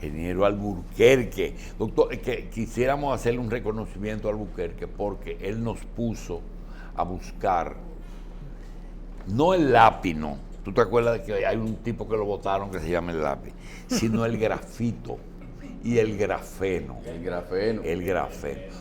Ingeniero Alburquerque. Doctor, que quisiéramos hacerle un reconocimiento a Alburquerque porque él nos puso a buscar, no el lápino, tú te acuerdas de que hay un tipo que lo botaron que se llama el lápiz, sino el grafito y el grafeno. El grafeno. El grafeno.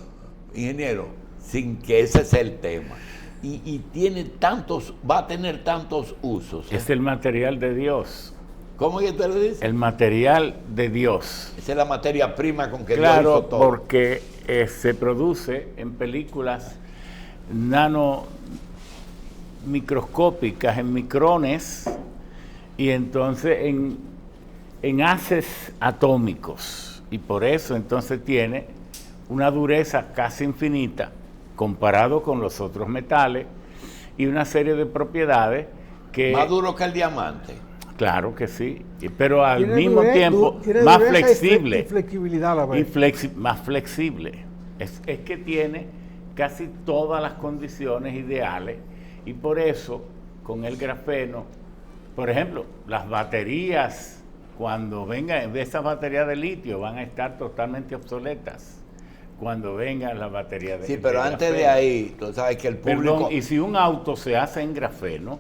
Ingeniero, sin que ese sea el tema. Y tiene tantos, va a tener tantos usos. Es el material de Dios. ¿Cómo que usted le dice? El material de Dios. Esa es la materia prima con que Dios Claro, hizo todo. porque se produce en películas microscópicas, en micrones, y entonces en haces atómicos. Y por eso entonces tiene una dureza casi infinita comparado con los otros metales y una serie de propiedades que... Más duro que el diamante. Claro que sí, pero al Tiene mismo tiempo tiene más dureza flexible. y flexibilidad a la vez. Más flexible. Es que tiene casi todas las condiciones ideales y por eso con el grafeno, por ejemplo, las baterías, cuando vengan, esas baterías de litio van a estar totalmente obsoletas cuando vengan las baterías de Sí, pero de antes de grafeno. ahí, tú sabes que el público... Perdón, y si un auto se hace en grafeno,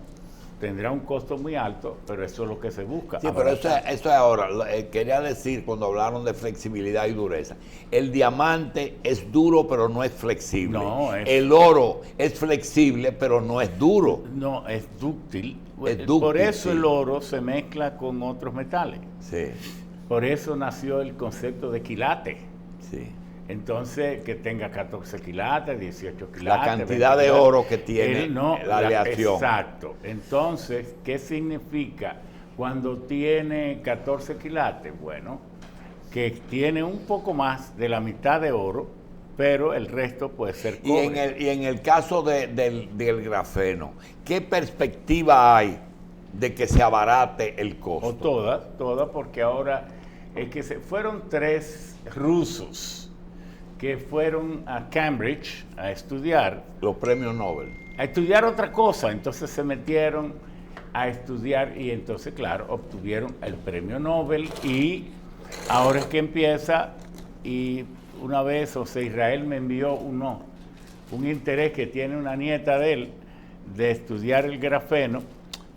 tendrá un costo muy alto, pero eso es lo que se busca. Sí, pero eso es ahora. Quería decir, cuando hablaron de flexibilidad y dureza, el diamante es duro, pero no es flexible. No, el oro es flexible, pero no es duro. No, es dúctil. Es dúctil, Por eso sí. el oro se mezcla con otros metales. Sí, Por eso nació el concepto de quilate. sí. Entonces, que tenga 14 quilates, 18 quilates. La cantidad 20 de quilates. oro que tiene la aleación. Exacto. Entonces, ¿qué significa cuando tiene 14 quilates? Bueno, que tiene un poco más de la mitad de oro, pero el resto puede ser cobre. Y en el caso del grafeno, ¿qué perspectiva hay de que se abarate el costo? O todas, porque ahora es que fueron 3 rusos que fueron a Cambridge a estudiar Los premios Nobel. otra cosa, entonces se metieron a estudiar y entonces, claro, obtuvieron el premio Nobel y ahora es que empieza y una vez, Israel me envió un interés que tiene una nieta de él de estudiar el grafeno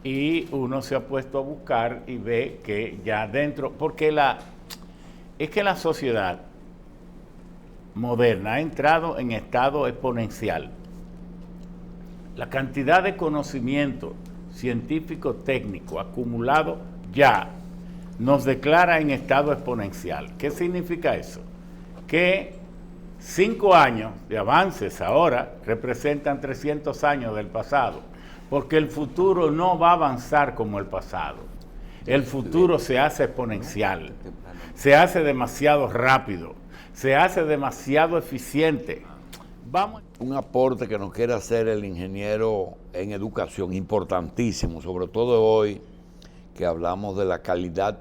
y uno se ha puesto a buscar y ve que ya dentro, porque es que la sociedad moderna ha entrado en estado exponencial. La cantidad de conocimiento científico técnico acumulado ya nos declara en estado exponencial. ¿Qué significa eso? Que 5 años de avances ahora representan 300 años del pasado, porque el futuro no va a avanzar como el pasado. El futuro se hace exponencial, se hace demasiado rápido, se hace demasiado eficiente. Vamos. Un aporte que nos quiere hacer el ingeniero en educación, importantísimo, sobre todo hoy que hablamos de la calidad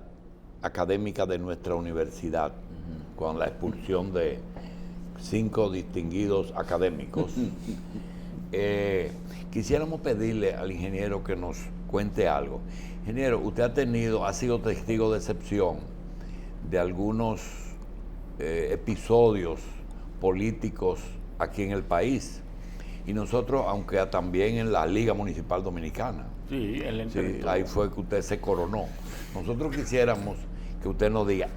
académica de nuestra universidad, con la expulsión de 5 distinguidos académicos. Quisiéramos pedirle al ingeniero que nos cuente algo. Ingeniero, usted ha sido testigo de excepción de algunos episodios políticos aquí en el país y nosotros, aunque también en la Liga Municipal Dominicana, Sí, ahí fue que usted se coronó. Nosotros quisiéramos que usted nos diga,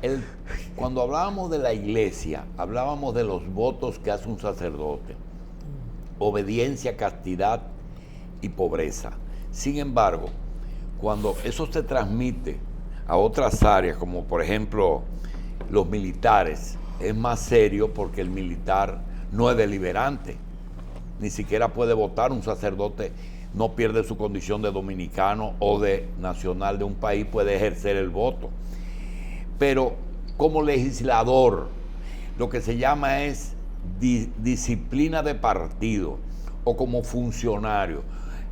cuando hablábamos de la iglesia, hablábamos de los votos que hace un sacerdote, obediencia, castidad y pobreza. Sin embargo, cuando eso se transmite a otras áreas, como por ejemplo los militares, es más serio porque el militar no es deliberante, ni siquiera puede votar. Un sacerdote no pierde su condición de dominicano o de nacional de un país, puede ejercer el voto. Pero como legislador, lo que se llama es disciplina de partido, o como funcionario.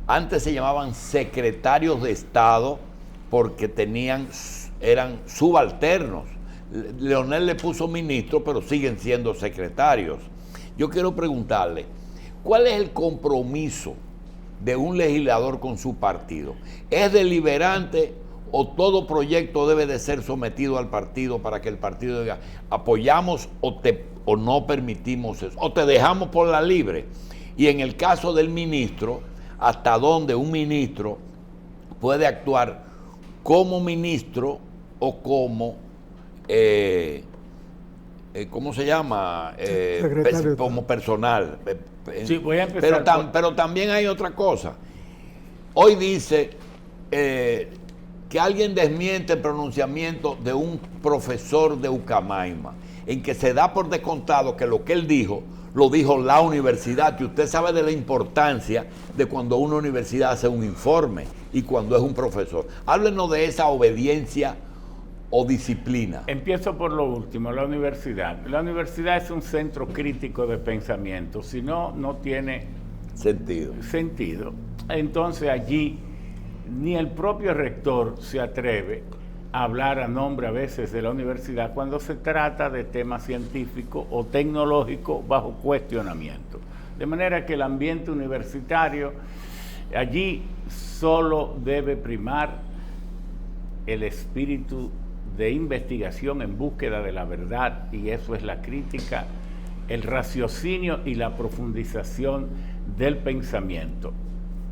Antes se llamaban secretarios de Estado porque eran subalternos. Leonel le puso ministro, pero siguen siendo secretarios. Yo quiero preguntarle, ¿cuál es el compromiso de un legislador con su partido? ¿Es deliberante o todo proyecto debe de ser sometido al partido para que el partido diga apoyamos o no permitimos eso, o te dejamos por la libre. Y en el caso del ministro, hasta dónde un ministro puede actuar como ministro o como ¿cómo se llama? Como personal. Sí, voy a empezar pero también hay otra cosa. Hoy dice que alguien desmiente el pronunciamiento de un profesor de Ucamaima, en que se da por descontado que lo que él dijo, lo dijo la universidad, que usted sabe de la importancia de cuando una universidad hace un informe y cuando es un profesor. Háblenos de esa obediencia o disciplina. Empiezo por lo último, la universidad. La universidad es un centro crítico de pensamiento, si no, no tiene sentido. Entonces allí ni el propio rector se atreve a hablar a nombre a veces de la universidad cuando se trata de temas científicos o tecnológicos bajo cuestionamiento. De manera que el ambiente universitario allí solo debe primar el espíritu de investigación en búsqueda de la verdad, y eso es la crítica, el raciocinio y la profundización del pensamiento.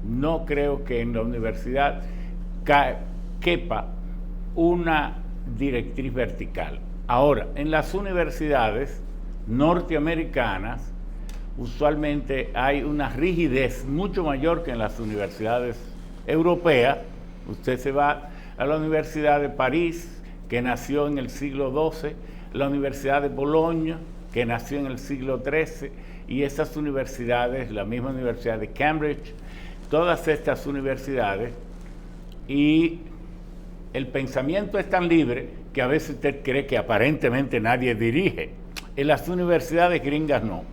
No creo que en la universidad quepa una directriz vertical. Ahora, en las universidades norteamericanas usualmente hay una rigidez mucho mayor que en las universidades europeas. Usted se va a la Universidad de París, que nació en el siglo XII, la Universidad de Bolonia, que nació en el siglo XIII, y esas universidades, la misma Universidad de Cambridge, todas estas universidades, y el pensamiento es tan libre que a veces usted cree que aparentemente nadie dirige. En las universidades gringas no.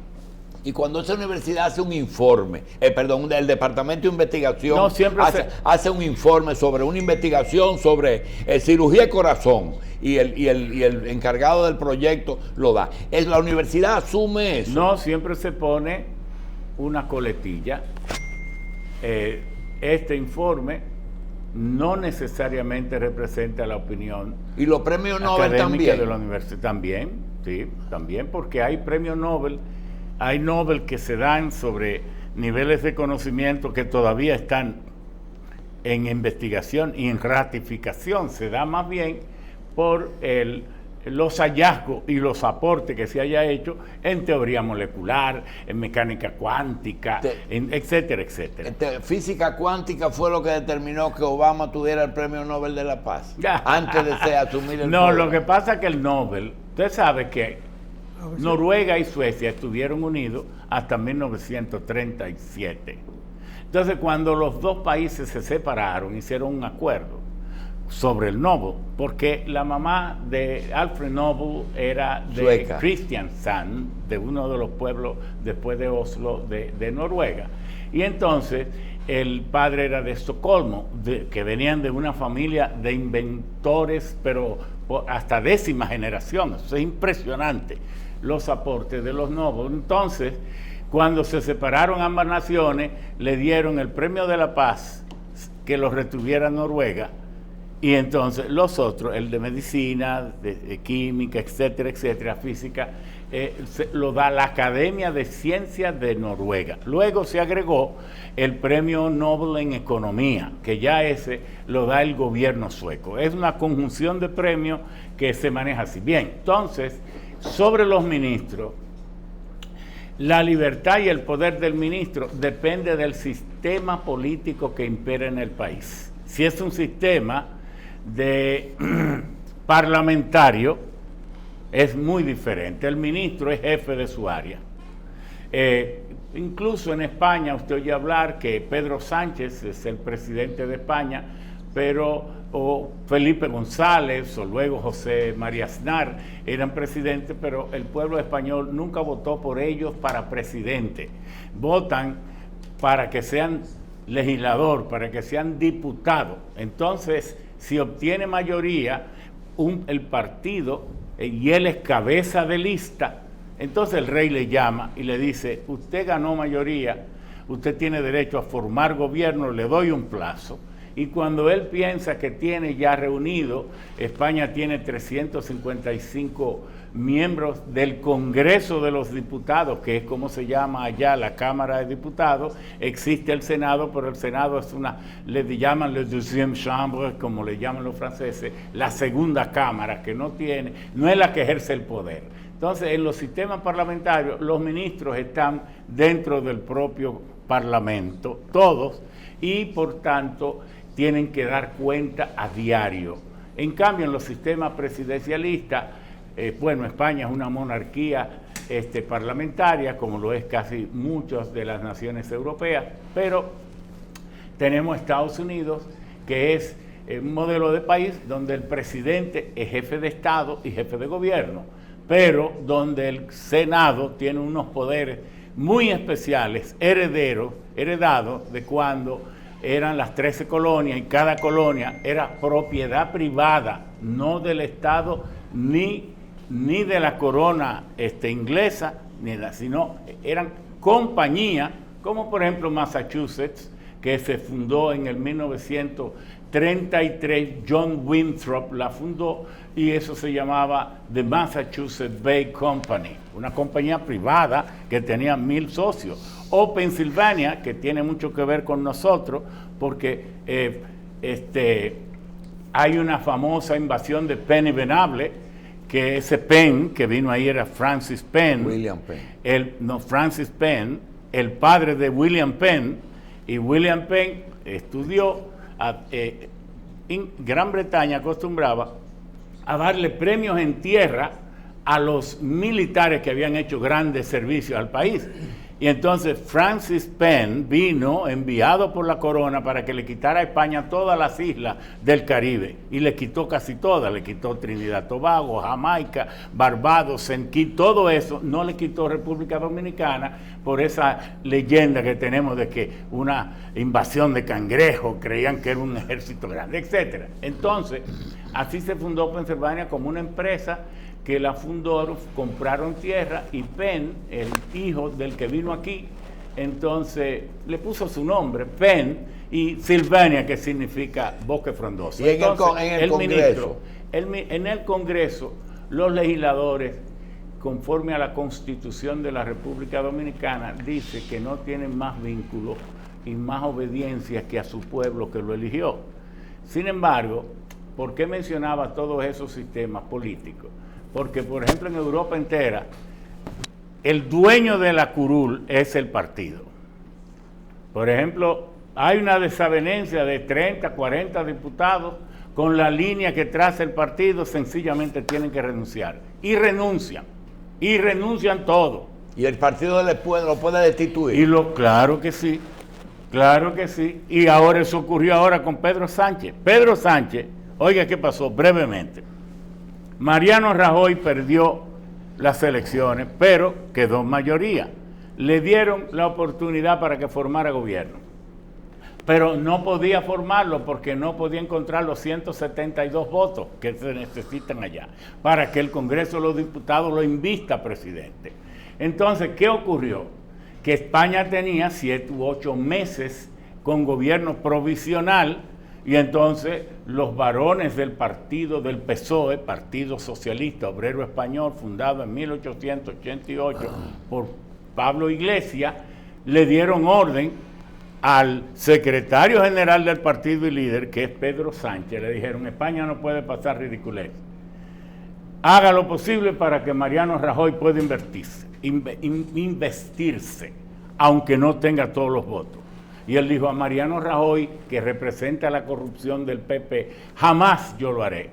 Y cuando esa universidad hace un informe, el Departamento de Investigación no, siempre hace un informe sobre una investigación sobre cirugía de corazón y el encargado del proyecto lo da. La universidad asume eso. No, siempre se pone una coletilla. Este informe no necesariamente representa la opinión. Y los premios Nobel también. De la universidad también, sí, también, porque hay premios Nobel. Hay Nobel que se dan sobre niveles de conocimiento que todavía están en investigación y en ratificación. Se da más bien por los hallazgos y los aportes que se haya hecho en teoría molecular, en mecánica cuántica, etcétera, etcétera. Física cuántica fue lo que determinó que Obama tuviera el Premio Nobel de la Paz, antes de asumir el poder. Lo que pasa es que el Nobel, usted sabe que Noruega y Suecia estuvieron unidos hasta 1937. Entonces, cuando los dos países se separaron, hicieron un acuerdo sobre el Nobel, porque la mamá de Alfred Nobel era de Kristiansand, de uno de los pueblos después de Oslo de Noruega. Y entonces el padre era de Estocolmo, que venían de una familia de inventores, pero hasta 10ª generación. Eso es impresionante, los aportes de los Nobel. Entonces, cuando se separaron ambas naciones, le dieron el Premio de la Paz, que lo retuviera Noruega, y entonces los otros, el de medicina, de química, etcétera, etcétera, física, lo da la Academia de Ciencias de Noruega. Luego se agregó el Premio Nobel en Economía, que ya ese lo da el gobierno sueco. Es una conjunción de premios que se maneja así. Bien, entonces, sobre los ministros, la libertad y el poder del ministro depende del sistema político que impera en el país. Si es un sistema de parlamentario, es muy diferente. El ministro es jefe de su área. Incluso en España usted oye hablar que Pedro Sánchez es el presidente de España, o Felipe González, o luego José María Aznar eran presidentes, pero el pueblo español nunca votó por ellos para presidente. Votan para que sean legislador, para que sean diputados. Entonces, si obtiene mayoría el partido y él es cabeza de lista, entonces el rey le llama y le dice: usted ganó mayoría, usted tiene derecho a formar gobierno, le doy un plazo. y cuando él piensa que tiene ya reunido, España tiene 355 miembros del Congreso de los Diputados, que es como se llama allá la Cámara de Diputados. Existe el Senado, pero el Senado es le llaman le deuxième chambre, como le llaman los franceses, la segunda cámara, que no es la que ejerce el poder. Entonces, en los sistemas parlamentarios, los ministros están dentro del propio Parlamento, todos, y por tanto tienen que dar cuenta a diario. En cambio, en los sistemas presidencialistas, España es una monarquía parlamentaria, como lo es casi muchas de las naciones europeas, pero tenemos Estados Unidos, que es un modelo de país donde el presidente es jefe de Estado y jefe de gobierno, pero donde el Senado tiene unos poderes muy especiales, heredados de cuando eran las 13 colonias, y cada colonia era propiedad privada, no del Estado ni de la corona inglesa, sino eran compañías, como por ejemplo Massachusetts, que se fundó en el 1933, John Winthrop la fundó, y eso se llamaba The Massachusetts Bay Company, una compañía privada que tenía 1,000 socios. O Pensilvania, que tiene mucho que ver con nosotros, porque hay una famosa invasión de Penn y Venable, que ese Penn que vino ahí era Francis Penn. William Penn. Francis Penn, el padre de William Penn, y William Penn estudió en Gran Bretaña, acostumbraba a darle premios en tierra a los militares que habían hecho grandes servicios al país. Y entonces Francis Penn vino enviado por la corona para que le quitara a España todas las islas del Caribe, y le quitó casi todas, le quitó Trinidad y Tobago, Jamaica, Barbados, Saint Kitts, todo eso. No le quitó República Dominicana por esa leyenda que tenemos de que una invasión de cangrejos, creían que era un ejército grande, etc. Entonces, así se fundó Pensilvania como una empresa que la fundó, compraron tierra, y Penn, el hijo del que vino aquí, entonces le puso su nombre, Penn, y Sylvania, que significa bosque frondoso. Y entonces, en el Congreso. En el Congreso, los legisladores, conforme a la Constitución de la República Dominicana, dice que no tienen más vínculos y más obediencia que a su pueblo que lo eligió. Sin embargo, ¿por qué mencionaba todos esos sistemas políticos? Porque, por ejemplo, en Europa entera, el dueño de la curul es el partido. Por ejemplo, hay una desavenencia de 30, 40 diputados con la línea que traza el partido, sencillamente tienen que renunciar. Y renuncian todos. ¿Y el partido lo puede destituir? Claro que sí, claro que sí. Y ahora eso ocurrió ahora con Pedro Sánchez. Pedro Sánchez, oiga qué pasó brevemente. Mariano Rajoy perdió las elecciones, pero quedó en mayoría. Le dieron la oportunidad para que formara gobierno, pero no podía formarlo porque no podía encontrar los 172 votos que se necesitan allá para que el Congreso de los Diputados lo invista presidente. Entonces, ¿qué ocurrió? Que España tenía 7 u 8 meses con gobierno provisional. Y entonces los varones del partido del PSOE, Partido Socialista Obrero Español, fundado en 1888 por Pablo Iglesias, le dieron orden al secretario general del partido y líder, que es Pedro Sánchez. Le dijeron: España no puede pasar ridiculez. Haga lo posible para que Mariano Rajoy pueda investirse, aunque no tenga todos los votos. Y él dijo a Mariano Rajoy, que representa la corrupción del PP: jamás yo lo haré.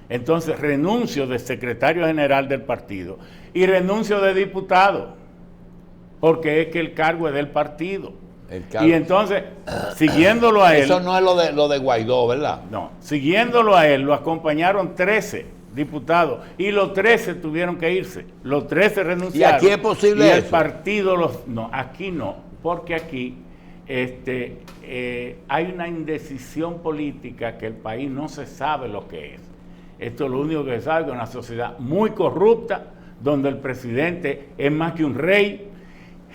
Entonces renuncio de secretario general del partido y renuncio de diputado, porque es que el cargo es del partido. Y entonces, siguiéndolo a él... Eso no es lo de Guaidó, ¿verdad? No, siguiéndolo a él, lo acompañaron 13 diputados, y los 13 tuvieron que irse. Los 13 renunciaron. ¿Y aquí es posible y el eso? partido No, aquí no, porque aquí... hay una indecisión política que el país no se sabe lo que es. Esto es lo único que se sabe, que es una sociedad muy corrupta, donde el presidente es más que un rey,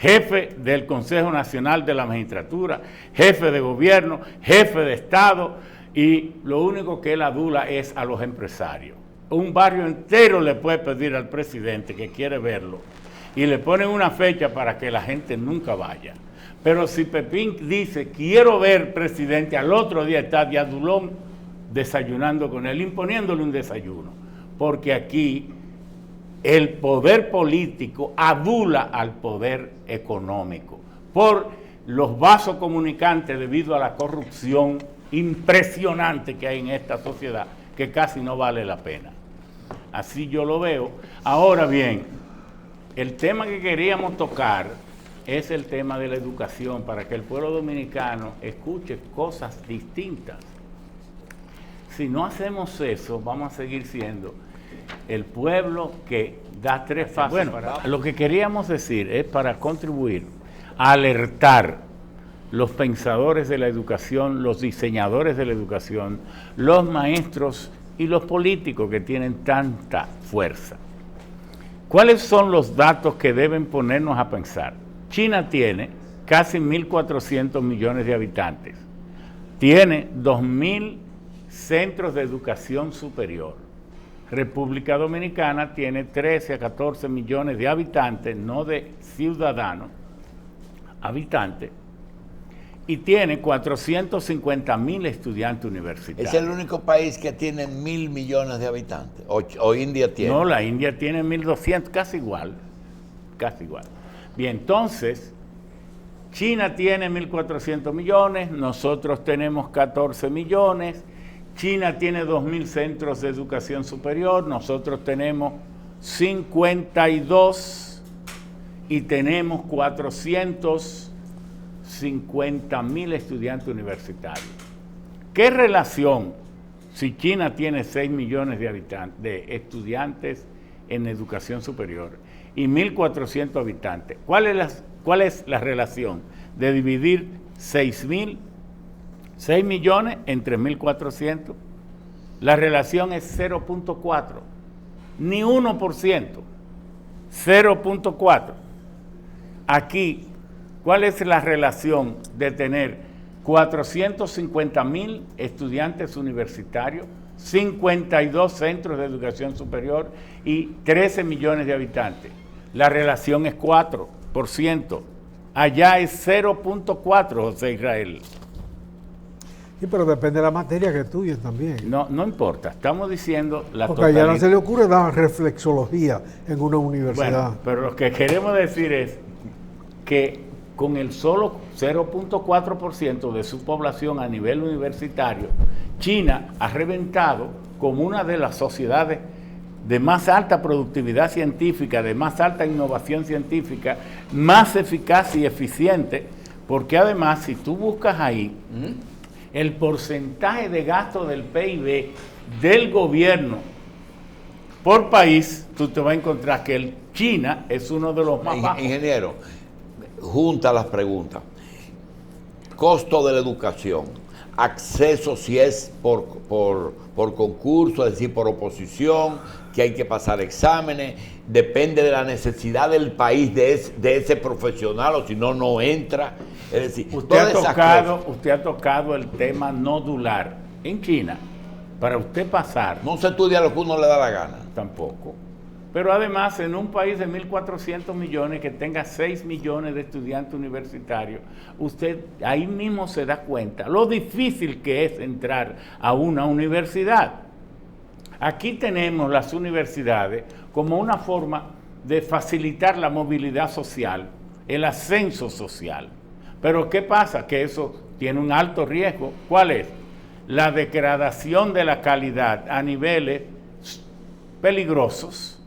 jefe del Consejo Nacional de la Magistratura, jefe de gobierno, jefe de Estado, y lo único que él adula es a los empresarios. Un barrio entero le puede pedir al presidente que quiere verlo y le ponen una fecha para que la gente nunca vaya. Pero si Pepín dice, quiero ver presidente, al otro día está Diadulón desayunando con él, imponiéndole un desayuno. Porque aquí el poder político adula al poder económico por los vasos comunicantes debido a la corrupción impresionante que hay en esta sociedad, que casi no vale la pena. Así yo lo veo. Ahora bien, el tema que queríamos tocar es el tema de la educación, para que el pueblo dominicano escuche cosas distintas. Si no hacemos eso, vamos a seguir siendo el pueblo que da tres fases. Bueno, lo que queríamos decir es para contribuir a alertar los pensadores de la educación, los diseñadores de la educación, los maestros y los políticos que tienen tanta fuerza. ¿Cuáles son los datos que deben ponernos a pensar? China tiene casi 1.400 millones de habitantes. Tiene 2.000 centros de educación superior. República Dominicana tiene 13 a 14 millones de habitantes, no de ciudadanos, habitantes, y tiene 450.000 estudiantes universitarios. ¿Es el único país que tiene 1.000 millones de habitantes? ¿O India tiene? No, la India tiene 1.200, casi igual. Bien, entonces, China tiene 1.400 millones, nosotros tenemos 14 millones, China tiene 2.000 centros de educación superior, nosotros tenemos 52 y tenemos 450.000 estudiantes universitarios. ¿Qué relación, si China tiene 6 millones de habitantes, de estudiantes en educación superior y 1.400 habitantes? ¿Cuál es la relación de dividir 6 millones entre 1.400? La relación es 0.4, ni 1%, 0.4. Aquí, ¿cuál es la relación de tener 450.000 estudiantes universitarios, 52 centros de educación superior y 13 millones de habitantes? La relación es 4%. Allá es 0.4, José Israel. Sí, pero depende de la materia que estudien también. No importa, estamos diciendo la Porque allá no se le ocurre dar reflexología en una universidad. Bueno, pero lo que queremos decir es que con el solo 0.4% de su población a nivel universitario, China ha reventado como una de las sociedades de más alta productividad científica, de más alta innovación científica, más eficaz y eficiente, porque además, si tú buscas ahí el porcentaje de gasto del PIB del gobierno por país, tú te vas a encontrar que China es uno de los más bajos. Ingeniero, junta las preguntas. Costo de la educación, acceso si es por concurso, es decir, por oposición, que hay que pasar exámenes, depende de la necesidad del país de ese profesional, o si no, no entra. Es decir, usted ha tocado el tema nodular. En China, para usted pasar... No se estudia lo que uno le da la gana. Tampoco. Pero además, en un país de 1.400 millones que tenga 6 millones de estudiantes universitarios, usted ahí mismo se da cuenta lo difícil que es entrar a una universidad. Aquí tenemos las universidades como una forma de facilitar la movilidad social, el ascenso social. Pero ¿qué pasa? Que eso tiene un alto riesgo. ¿Cuál es? La degradación de la calidad a niveles peligrosos.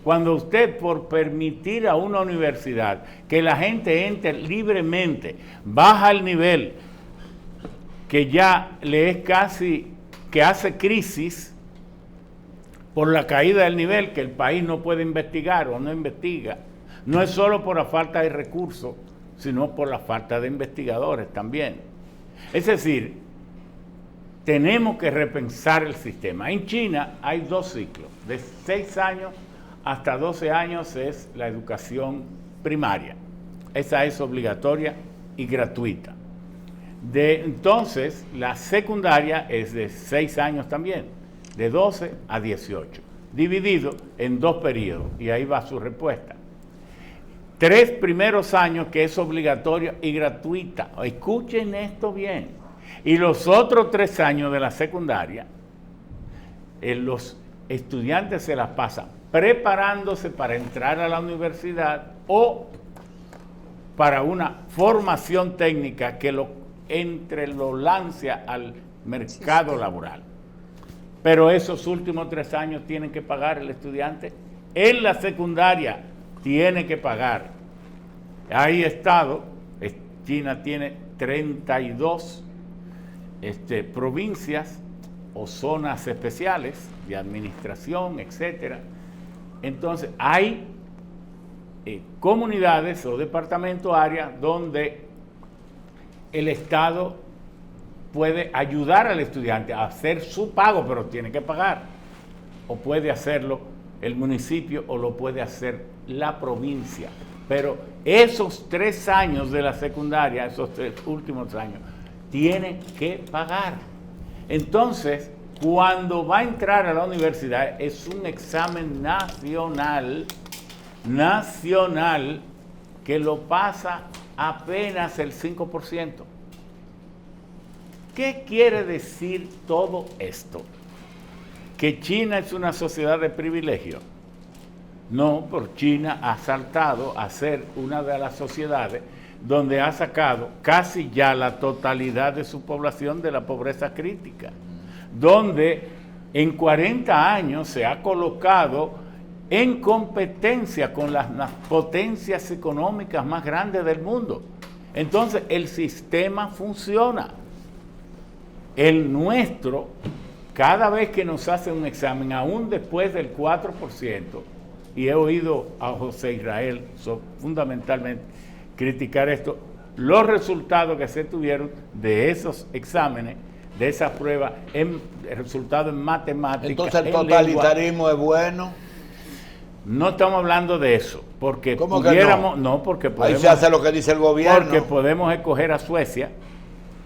Cuando usted, por permitir a una universidad que la gente entre libremente, baja el nivel que ya le es casi, que hace crisis por la caída del nivel, que el país no puede investigar o no investiga, no es solo por la falta de recursos, sino por la falta de investigadores también. Es decir, tenemos que repensar el sistema. En China hay 2 ciclos, de 6 años hasta 12 años es la educación primaria. esa es obligatoria y gratuita. Entonces, la secundaria es de 6 años también, de 12 a 18, dividido en 2 periodos, y ahí va su respuesta. 3 primeros años que es obligatoria y gratuita. Escuchen esto bien. Y los otros 3 años de la secundaria, los estudiantes se las pasan preparándose para entrar a la universidad o para una formación técnica que lo lance al mercado laboral. Pero esos últimos 3 años tienen que pagar el estudiante. En la secundaria tiene que pagar. Hay estados, China tiene 32 provincias o zonas especiales de administración, etcétera. Entonces, hay comunidades o departamentos, áreas donde el Estado puede ayudar al estudiante a hacer su pago, pero tiene que pagar. O puede hacerlo el municipio o lo puede hacer la provincia. Pero esos 3 años de la secundaria, esos 3 últimos años, tiene que pagar. Entonces, cuando va a entrar a la universidad, es un examen nacional que lo pasa apenas el 5%. ¿Qué quiere decir todo esto? ¿Que China es una sociedad de privilegio? No, porque China ha saltado a ser una de las sociedades donde ha sacado casi ya la totalidad de su población de la pobreza crítica, donde en 40 años se ha colocado en competencia con las potencias económicas más grandes del mundo. Entonces, el sistema funciona. El nuestro, cada vez que nos hace un examen, aún después del 4%, y he oído a José Israel fundamentalmente criticar esto, los resultados que se tuvieron de esos exámenes, de esas pruebas, resultados en matemáticas. Entonces, ¿el totalitarismo es bueno? No estamos hablando de eso, porque ¿Cómo pudiéramos, que no? No, porque podemos, ahí se hace lo que dice el gobierno. Porque podemos escoger a Suecia,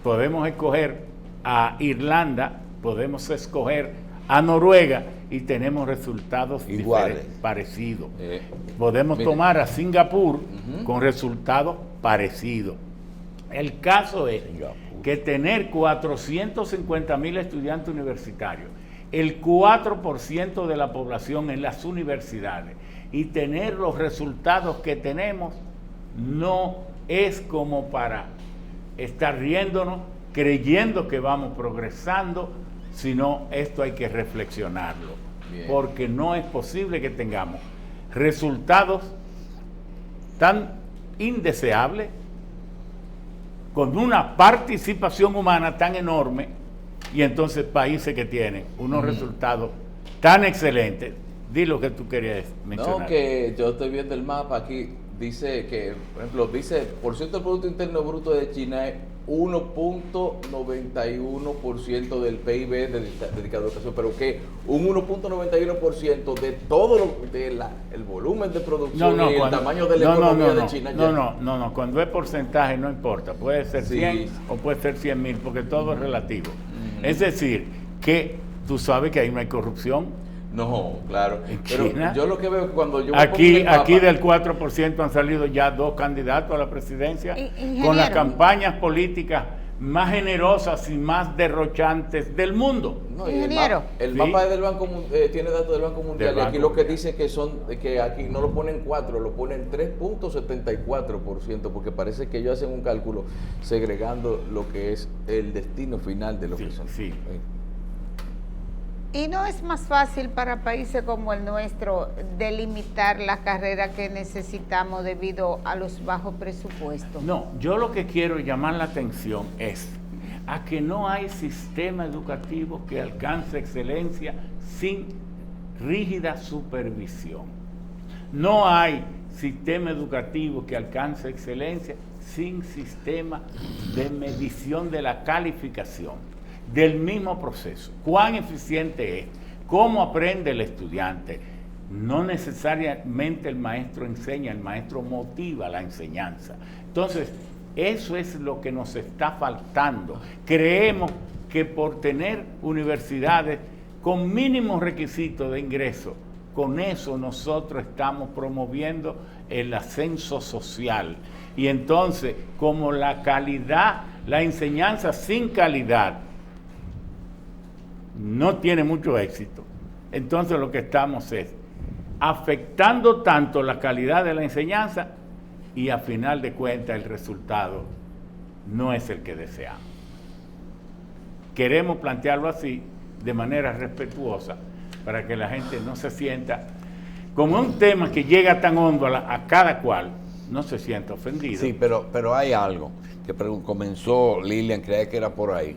podemos escoger a Irlanda, podemos escoger a Noruega y tenemos resultados iguales, parecidos. Podemos tomar a Singapur con resultados parecidos. El caso es que tener 450,000 estudiantes universitarios, el 4% de la población en las universidades, y tener los resultados que tenemos, no es como para estar riéndonos, creyendo que vamos progresando, sino esto hay que reflexionarlo. Bien. Porque no es posible que tengamos resultados tan indeseables con una participación humana tan enorme, y entonces países que tienen unos resultados tan excelentes. Di lo que tú querías mencionar. No, que yo estoy viendo el mapa aquí, dice que, por ejemplo, por ciento del Producto Interno Bruto de China es 1.91% del PIB dedicado a educación, pero que un 1.91% de todo el volumen de producción y el tamaño de la economía de China. No, cuando es porcentaje no importa, puede ser 100 o puede ser 100,000, porque todo es relativo. Es decir, que tú sabes que ahí no hay corrupción. No, claro. Pero China, yo lo que veo cuando yo aquí del 4% han salido ya 2 candidatos a la presidencia con las campañas políticas más generosas y más derrochantes del mundo. No, el mapa es del Banco, tiene datos del Banco Mundial, y aquí lo que dice que aquí no lo ponen 4, lo ponen 3.74%, porque parece que ellos hacen un cálculo segregando lo que es el destino final de lo que son. Sí. ¿Y no es más fácil para países como el nuestro delimitar la carrera que necesitamos debido a los bajos presupuestos? No, yo lo que quiero llamar la atención es a que no hay sistema educativo que alcance excelencia sin rígida supervisión. No hay sistema educativo que alcance excelencia sin sistema de medición de la calificación del mismo proceso. ¿Cuán eficiente es? ¿Cómo aprende el estudiante? No necesariamente el maestro enseña, el maestro motiva la enseñanza. Entonces, eso es lo que nos está faltando. Creemos que por tener universidades con mínimos requisitos de ingreso, con eso nosotros estamos promoviendo el ascenso social. Y entonces, como la calidad, la enseñanza sin calidad no tiene mucho éxito, entonces lo que estamos es afectando tanto la calidad de la enseñanza y a final de cuentas el resultado no es el que deseamos. Queremos plantearlo así, de manera respetuosa, para que la gente no se sienta, como un tema que llega tan hondo a cada cual, no se sienta ofendido. Sí, pero hay algo que comenzó Lilian, creía que era por ahí.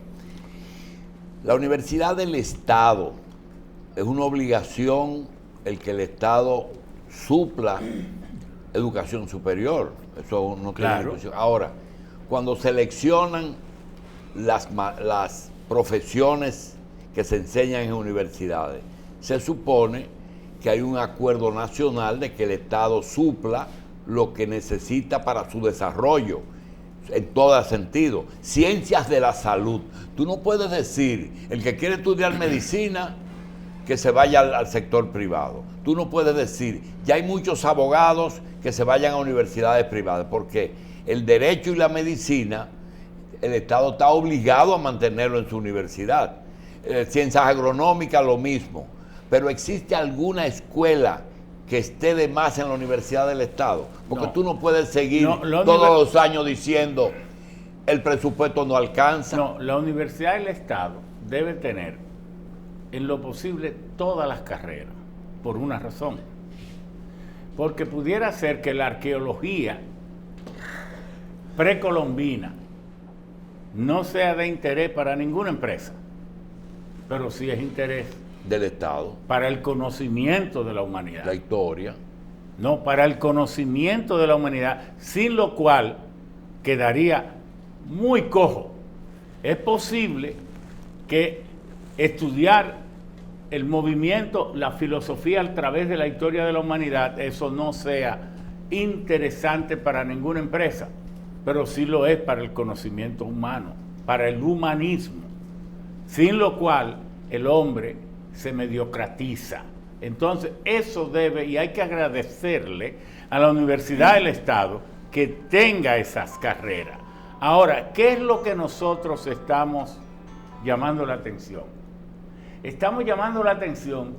La Universidad del Estado es una obligación el que el Estado supla educación superior. Eso no tiene discusión. Ahora, cuando seleccionan las profesiones que se enseñan en universidades, se supone que hay un acuerdo nacional de que el Estado supla lo que necesita para su desarrollo, en todo sentido. Ciencias de la salud. Tú no puedes decir, el que quiere estudiar medicina, que se vaya al sector privado. Tú no puedes decir, ya hay muchos abogados que se vayan a universidades privadas, porque el derecho y la medicina, el Estado está obligado a mantenerlo en su universidad. Ciencias agronómicas, lo mismo. Pero ¿existe alguna escuela que esté de más en la Universidad del Estado? Porque tú no puedes seguir todos los años diciendo el presupuesto no alcanza. No, la Universidad del Estado debe tener en lo posible todas las carreras, por una razón. Porque pudiera ser que la arqueología precolombina no sea de interés para ninguna empresa, pero sí es interés del Estado para el conocimiento de la humanidad. La historia. No, para el conocimiento de la humanidad, sin lo cual quedaría muy cojo. Es posible que estudiar el movimiento, la filosofía a través de la historia de la humanidad, eso no sea interesante para ninguna empresa, pero sí lo es para el conocimiento humano, para el humanismo, sin lo cual el hombre se mediocratiza. Entonces, eso debe, y hay que agradecerle a la Universidad del Estado que tenga esas carreras. Ahora, ¿qué es lo que nosotros estamos llamando la atención? Estamos llamando la atención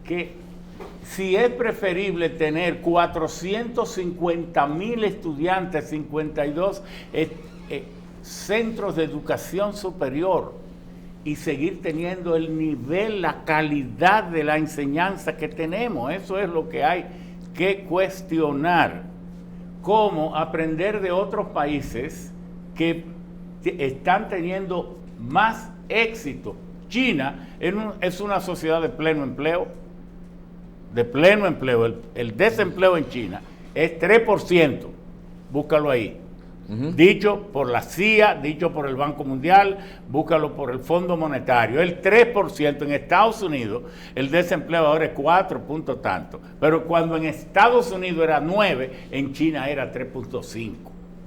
que si es preferible tener 450,000 estudiantes, 52 centros de educación superior, y seguir teniendo el nivel, la calidad de la enseñanza que tenemos. Eso es lo que hay que cuestionar. Cómo aprender de otros países que están teniendo más éxito. China es una sociedad de pleno empleo. El desempleo en China es 3%. Búscalo ahí. Dicho por la CIA, dicho por el Banco Mundial, búscalo por el Fondo Monetario. El 3% en Estados Unidos, el desempleo ahora es 4 punto tanto. Pero cuando en Estados Unidos era 9, en China era 3.5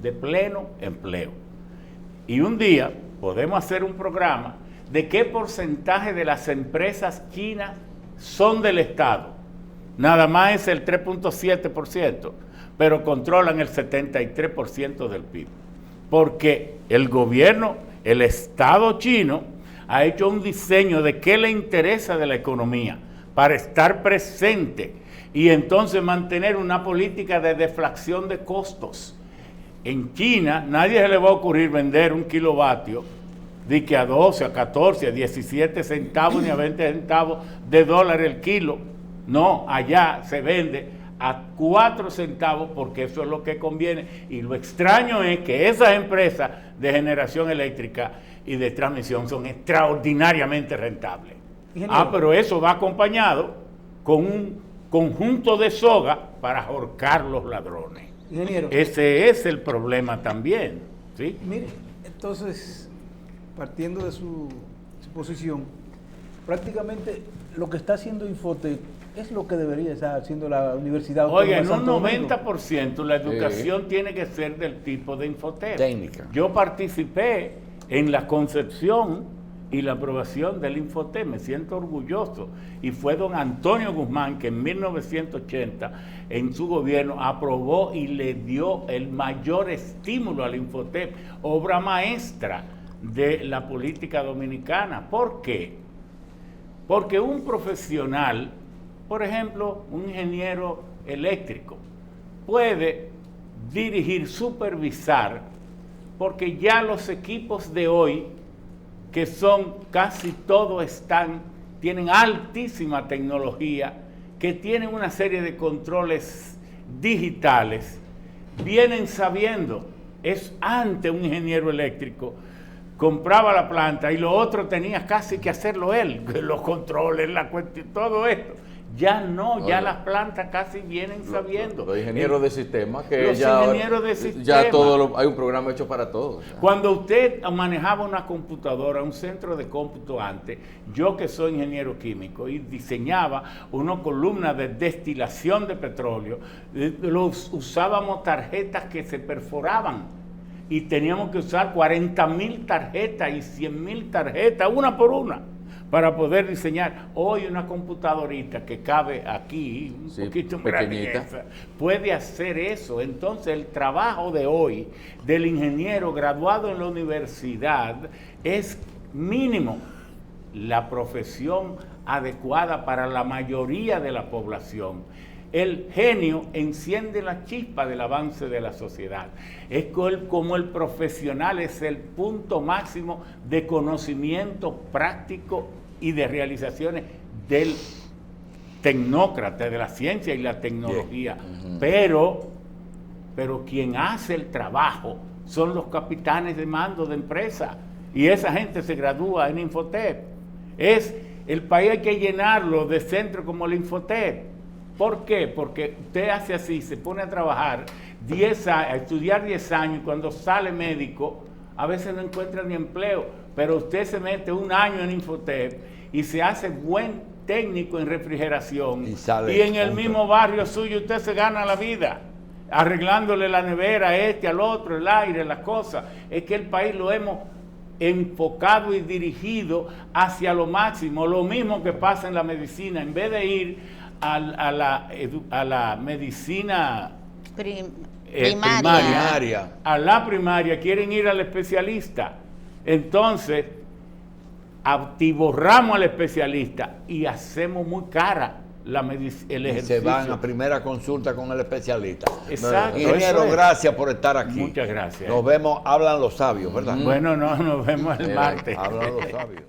de pleno empleo. Y un día podemos hacer un programa de qué porcentaje de las empresas chinas son del Estado. Nada más es el 3.7%. Pero controlan el 73% del PIB. Porque el gobierno, el Estado chino, ha hecho un diseño de qué le interesa de la economía para estar presente y entonces mantener una política de deflación de costos. En China, nadie se le va a ocurrir vender un kilovatio de que a 12, a 14, a 17 centavos ni a 20 centavos de dólar el kilo. No, allá se vende a 4 centavos porque eso es lo que conviene. Y lo extraño es que esas empresas de generación eléctrica y de transmisión son extraordinariamente rentables. Ingeniero. Pero eso va acompañado con un conjunto de soga para ahorcar los ladrones. Ingeniero. Ese es el problema también, ¿sí? Mire, entonces, partiendo de su posición, prácticamente lo que está haciendo Infotec es lo que debería estar haciendo la Universidad Autónoma Oiga, de en un Santo Domingo. 90% la educación tiene que ser del tipo de Infotep. Técnica. Yo participé en la concepción y la aprobación del Infotep, me siento orgulloso. Y fue don Antonio Guzmán que en 1980, en su gobierno, aprobó y le dio el mayor estímulo al Infotep, obra maestra de la política dominicana. ¿Por qué? Porque un profesional, por ejemplo, un ingeniero eléctrico, puede dirigir, supervisar, porque ya los equipos de hoy, que son casi todos tienen altísima tecnología, que tienen una serie de controles digitales, vienen sabiendo, es antes un ingeniero eléctrico, compraba la planta y lo otro tenía casi que hacerlo él, los controles, la cuestión, todo esto. Ya no, ya las plantas casi vienen sabiendo. Los ingenieros de sistemas, que los ya, ingenieros de sistemas. ya hay un programa hecho para todos. Cuando usted manejaba una computadora, un centro de cómputo antes, yo que soy ingeniero químico y diseñaba una columna de destilación de petróleo, usábamos tarjetas que se perforaban y teníamos que usar 40,000 tarjetas y 100,000 tarjetas, una por una, para poder diseñar. Hoy una computadorita que cabe aquí, un poquito pequeñita, puede hacer eso. Entonces el trabajo de hoy del ingeniero graduado en la universidad es mínimo. La profesión adecuada para la mayoría de la población. El genio enciende la chispa del avance de la sociedad. Es como el profesional es el punto máximo de conocimiento práctico y de realizaciones del tecnócrata, de la ciencia y la tecnología. Pero quien hace el trabajo son los capitanes de mando de empresa. Y esa gente se gradúa en Infotep. El país hay que llenarlo de centros como el Infotep. ¿Por qué? Porque usted hace así, se pone a trabajar 10 años, a estudiar 10 años, y cuando sale médico, a veces no encuentra ni empleo, pero usted se mete un año en Infotep y se hace buen técnico en refrigeración y en el mismo barrio suyo usted se gana la vida, arreglándole la nevera al otro, el aire, las cosas. Es que el país lo hemos enfocado y dirigido hacia lo máximo, lo mismo que pasa en la medicina. En vez de ir a la medicina primaria, a la primaria, quieren ir al especialista. Entonces atiborramos al especialista y hacemos muy cara el ejercicio. Se van a primera consulta con el especialista. Exacto. Ingeniero, gracias por estar aquí. Muchas gracias. Nos vemos, hablan los sabios, ¿verdad? Bueno, no, nos vemos el martes. Hablan los sabios.